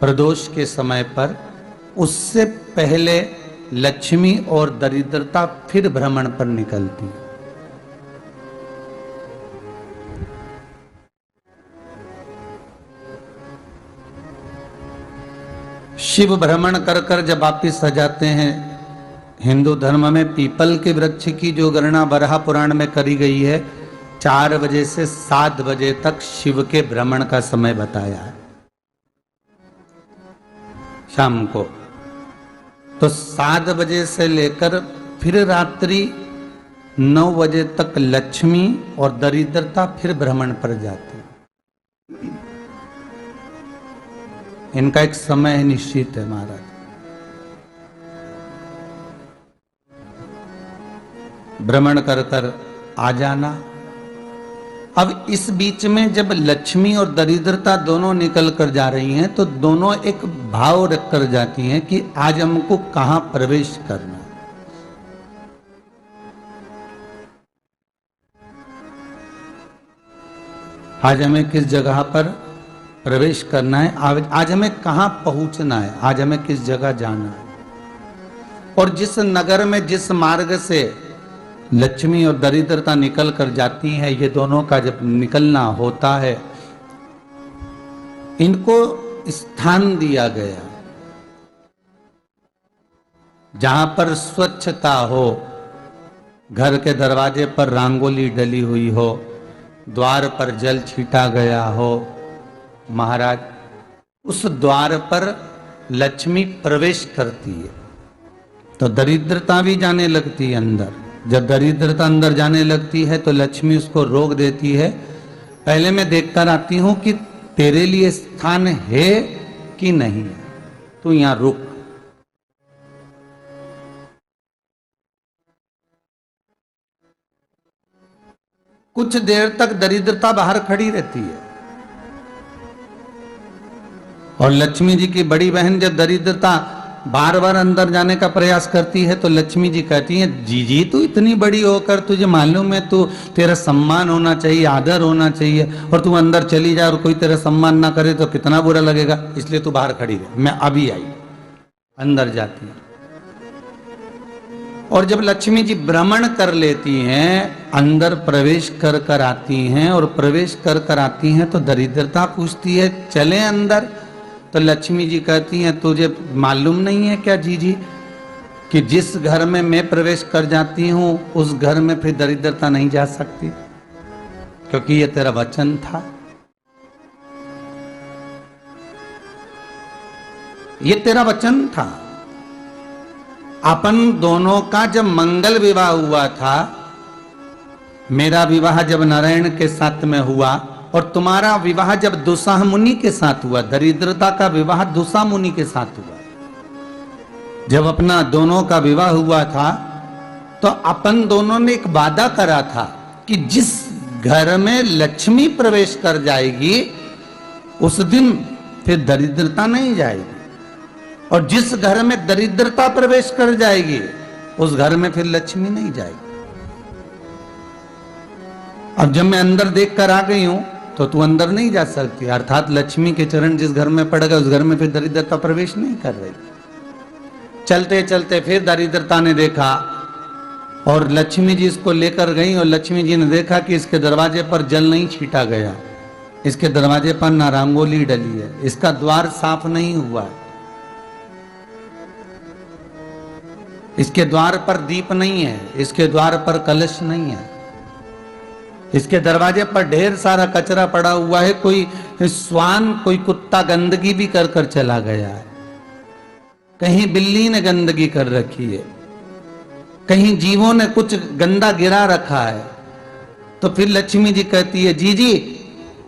प्रदोष के समय पर, उससे पहले लक्ष्मी और दरिद्रता फिर भ्रमण पर निकलती है। शिव भ्रमण कर कर जब वापिस आ जाते हैं, हिंदू धर्म में पीपल के वृक्ष की जो गणना वराह पुराण में करी गई है, 4 बजे से 7 बजे तक शिव के भ्रमण का समय बताया है शाम को। तो 7 बजे से लेकर फिर रात्रि 9 बजे तक लक्ष्मी और दरिद्रता फिर भ्रमण पर जाती है। इनका एक समय निश्चित है महाराज। भ्रमण कर कर आ जाना। अब इस बीच में जब लक्ष्मी और दरिद्रता दोनों निकल कर जा रही हैं, तो दोनों एक भाव रख कर जाती हैं कि आज हमको कहां प्रवेश करना है। आज हमें किस जगह पर प्रवेश करना है, आज हमें कहां पहुंचना है, आज हमें किस जगह जाना है। और जिस नगर में जिस मार्ग से लक्ष्मी और दरिद्रता निकल कर जाती है, ये दोनों का जब निकलना होता है, इनको स्थान दिया गया जहां पर स्वच्छता हो, घर के दरवाजे पर रंगोली डली हुई हो, द्वार पर जल छीटा गया हो। महाराज, उस द्वार पर लक्ष्मी प्रवेश करती है तो दरिद्रता भी जाने लगती है अंदर। जब दरिद्रता अंदर जाने लगती है तो लक्ष्मी उसको रोक देती है। पहले मैं देखकर आती हूं कि तेरे लिए स्थान है कि नहीं है, तू यहां रुक। कुछ देर तक दरिद्रता बाहर खड़ी रहती है और लक्ष्मी जी की बड़ी बहन जब दरिद्रता बार बार अंदर जाने का प्रयास करती है तो लक्ष्मी जी कहती हैं, जी तू इतनी बड़ी होकर तुझे मालूम है, तू तेरा सम्मान होना चाहिए, आदर होना चाहिए, और तू अंदर चली जाए और कोई तेरा सम्मान ना करे तो कितना बुरा लगेगा, इसलिए तू बाहर खड़ी रहे, मैं अभी आई। अंदर जाती है और जब लक्ष्मी जी भ्रमण कर लेती हैं, अंदर प्रवेश कर कर आती हैं, और प्रवेश कर कर आती हैं तो दरिद्रता पूछती है चले अंदर। तो लक्ष्मी जी कहती हैं, तुझे मालूम नहीं है क्या जीजी कि जिस घर में मैं प्रवेश कर जाती हूं उस घर में फिर दरिद्रता नहीं जा सकती, क्योंकि ये तेरा वचन था, ये तेरा वचन था। अपन दोनों का जब मंगल विवाह हुआ था, मेरा विवाह जब नारायण के साथ में हुआ और तुम्हारा विवाह जब दुसाह मुनि के साथ हुआ, दरिद्रता का विवाह दुसा मुनि के साथ हुआ। जब अपना दोनों का विवाह हुआ था तो अपन दोनों ने एक वादा करा था कि जिस घर में लक्ष्मी प्रवेश कर जाएगी उस दिन फिर दरिद्रता नहीं जाएगी, और जिस घर में दरिद्रता प्रवेश कर जाएगी उस घर में फिर लक्ष्मी नहीं जाएगी। अब जब मैं अंदर देख कर आ गई हूं तो तू अंदर नहीं जा सकती, अर्थात लक्ष्मी के चरण जिस घर में पड़ गए उस घर में फिर दरिद्रता प्रवेश नहीं कर रही। चलते चलते फिर दरिद्रता ने देखा और लक्ष्मी जी इसको लेकर गई, और लक्ष्मी जी ने देखा कि इसके दरवाजे पर जल नहीं छीटा गया, इसके दरवाजे पर ना रंगोली डली है, इसका द्वार साफ नहीं हुआ है, इसके द्वार पर दीप नहीं है, इसके द्वार पर कलश नहीं है, इसके दरवाजे पर ढेर सारा कचरा पड़ा हुआ है, कोई स्वान कोई कुत्ता गंदगी भी कर कर चला गया है, कहीं बिल्ली ने गंदगी कर रखी है, कहीं जीवों ने कुछ गंदा गिरा रखा है। तो फिर लक्ष्मी जी कहती है, जी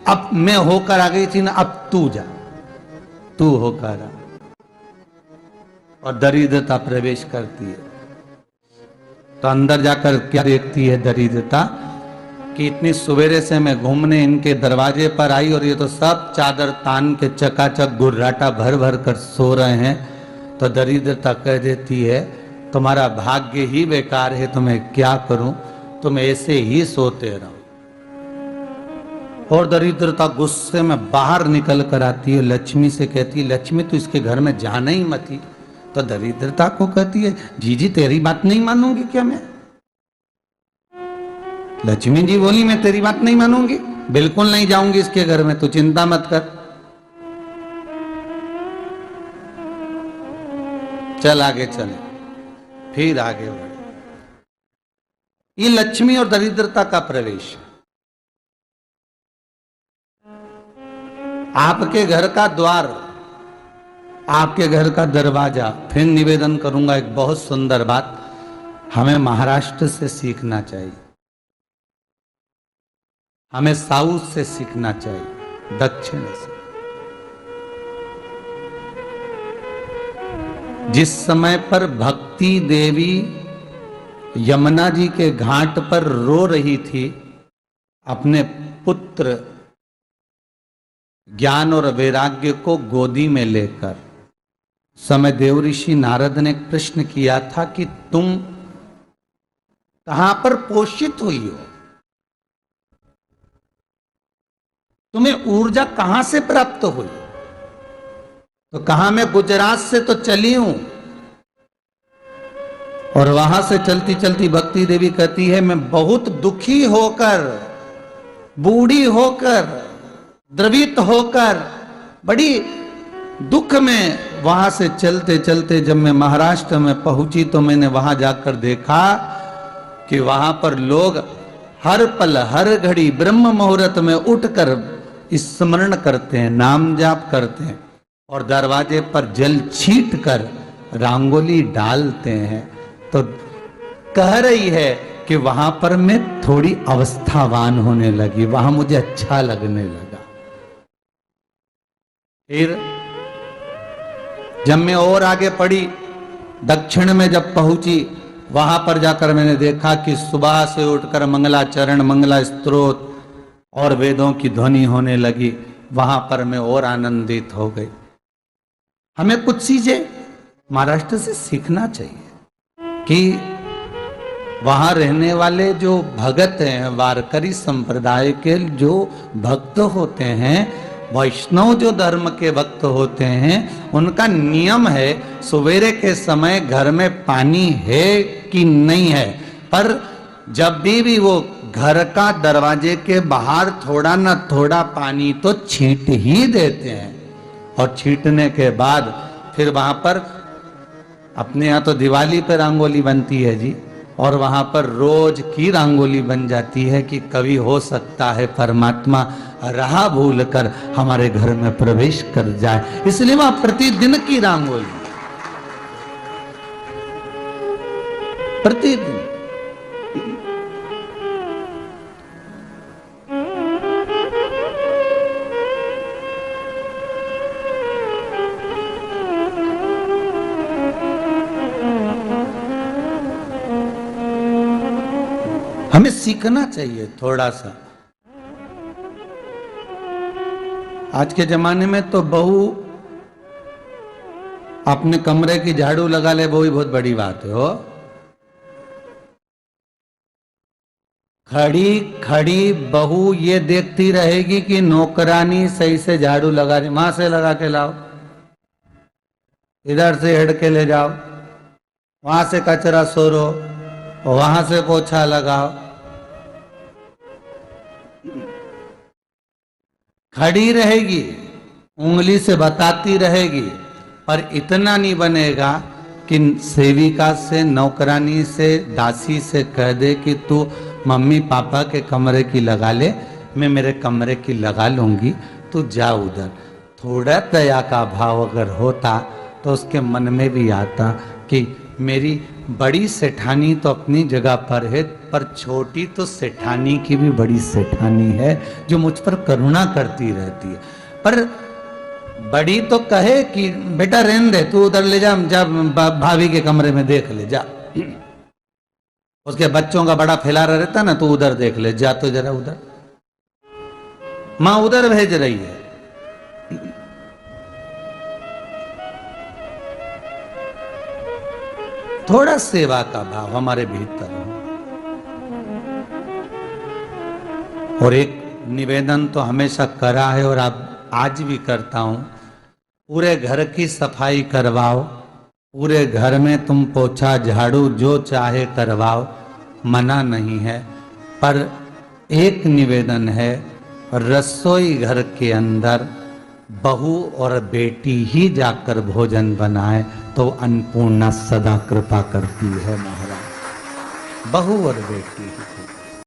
अब मैं होकर आ गई थी ना, अब तू जा, तू होकर आ। और दरिद्रता प्रवेश करती है तो अंदर जाकर क्या देखती है दरिद्रता कि इतनी सवेरे से मैं घूमने इनके दरवाजे पर आई और ये तो सब चादर तान के चकाचक गुर्राटा भर भर कर सो रहे हैं। तो दरिद्रता कह देती है, तुम्हारा भाग्य ही बेकार है, तो मैं क्या करूं, तुम ऐसे ही सोते रहो। और दरिद्रता गुस्से में बाहर निकल कर आती है, लक्ष्मी से कहती है, लक्ष्मी तू इसके घर में जाना ही मत ही। तो दरिद्रता को कहती है, जीजी तेरी बात नहीं मानूंगी क्या मैं? लक्ष्मी जी बोली, मैं तेरी बात नहीं मानूंगी, बिल्कुल नहीं जाऊंगी इसके घर में, तू चिंता मत कर। चल आगे चले, फिर आगे बढ़े। ये लक्ष्मी और दरिद्रता का प्रवेश। आपके घर का द्वार, आपके घर का दरवाजा। फिर निवेदन करूंगा एक बहुत सुंदर बात, हमें महाराष्ट्र से सीखना चाहिए, हमें साउथ से सीखना चाहिए, दक्षिण से। जिस समय पर भक्ति देवी यमुना जी के घाट पर रो रही थी अपने पुत्र ज्ञान और वैराग्य को गोदी में लेकर, समय देवऋषि नारद ने प्रश्न किया था कि तुम कहां पर पोषित हुई हो, तुम्हें ऊर्जा कहां से प्राप्त हुई? तो कहा, मैं गुजरात से तो चली हूं। और वहां से चलती चलती भक्ति देवी कहती है, मैं बहुत दुखी होकर, बूढ़ी होकर, द्रवित होकर, बड़ी दुख में वहां से चलते चलते जब मैं महाराष्ट्र में पहुंची तो मैंने वहां जाकर देखा कि वहां पर लोग हर पल हर घड़ी ब्रह्म मुहूर्त में उठकर स्मरण करते हैं, नाम जाप करते हैं और दरवाजे पर जल छीट कर रंगोली डालते हैं। तो कह रही है कि वहां पर मैं थोड़ी अवस्थावान होने लगी, वहां मुझे अच्छा लगने लगा। फिर जब मैं और आगे पढ़ी, दक्षिण में जब पहुंची, वहां पर जाकर मैंने देखा कि सुबह से उठकर मंगलाचरण, मंगला स्तोत्र और वेदों की ध्वनि होने लगी। वहां पर मैं और आनंदित हो गई। हमें कुछ चीजें महाराष्ट्र से सीखना चाहिए कि वहां रहने वाले जो भगत हैं, वारकरी संप्रदाय के जो भक्त होते हैं, वैष्णव जो धर्म के भक्त होते हैं, उनका नियम है सवेरे के समय घर में पानी है कि नहीं है, पर जब भी वो घर का दरवाजे के बाहर थोड़ा ना थोड़ा पानी तो छींट ही देते हैं। और छींटने के बाद फिर वहां पर, अपने यहाँ तो दिवाली पर रंगोली बनती है जी, और वहां पर रोज की रंगोली बन जाती है कि कभी हो सकता है परमात्मा राह भूल कर हमारे घर में प्रवेश कर जाए, इसलिए वहां प्रतिदिन की रंगोली, प्रतिदिन। हमें सीखना चाहिए थोड़ा सा। आज के जमाने में तो बहू अपने कमरे की झाड़ू लगा ले, वो ही बहुत बड़ी बात है। हो खड़ी खड़ी बहू ये देखती रहेगी कि नौकरानी सही से झाड़ू लगा रही, वहां से लगा के लाओ, इधर से हेड के ले जाओ, वहां से कचरा सोरो, वहां से पोछा लगाओ। खड़ी रहेगी, उंगली से बताती रहेगी, पर इतना नहीं बनेगा कि सेविका से, नौकरानी से, दासी से कह दे कि तू मम्मी पापा के कमरे की लगा ले, मैं मेरे कमरे की लगा लूंगी, तू जा उधर। थोड़ा दया का भाव अगर होता तो उसके मन में भी आता कि मेरी बड़ी सेठानी तो अपनी जगह पर है, पर छोटी तो सेठानी की भी बड़ी सेठानी है जो मुझ पर करुणा करती रहती है। पर बड़ी तो कहे कि बेटा रहने दे, तू उधर ले जा, जा भाभी के कमरे में देख ले जा। उसके बच्चों का बड़ा फैलारा रहता ना, तू उधर देख ले, जा तो जरा उधर, माँ उधर भेज रही है। थोड़ा सेवा का भाव हमारे भीतर हो। और एक निवेदन तो हमेशा करा है और अब आज भी करता हूं, पूरे घर की सफाई करवाओ, पूरे घर में तुम पोछा झाड़ू जो चाहे करवाओ, मना नहीं है। पर एक निवेदन है, रसोई घर के अंदर बहू और बेटी ही जाकर भोजन बनाए तो अन्नपूर्णा सदा कृपा करती है महाराज। बहू और बेटी ही।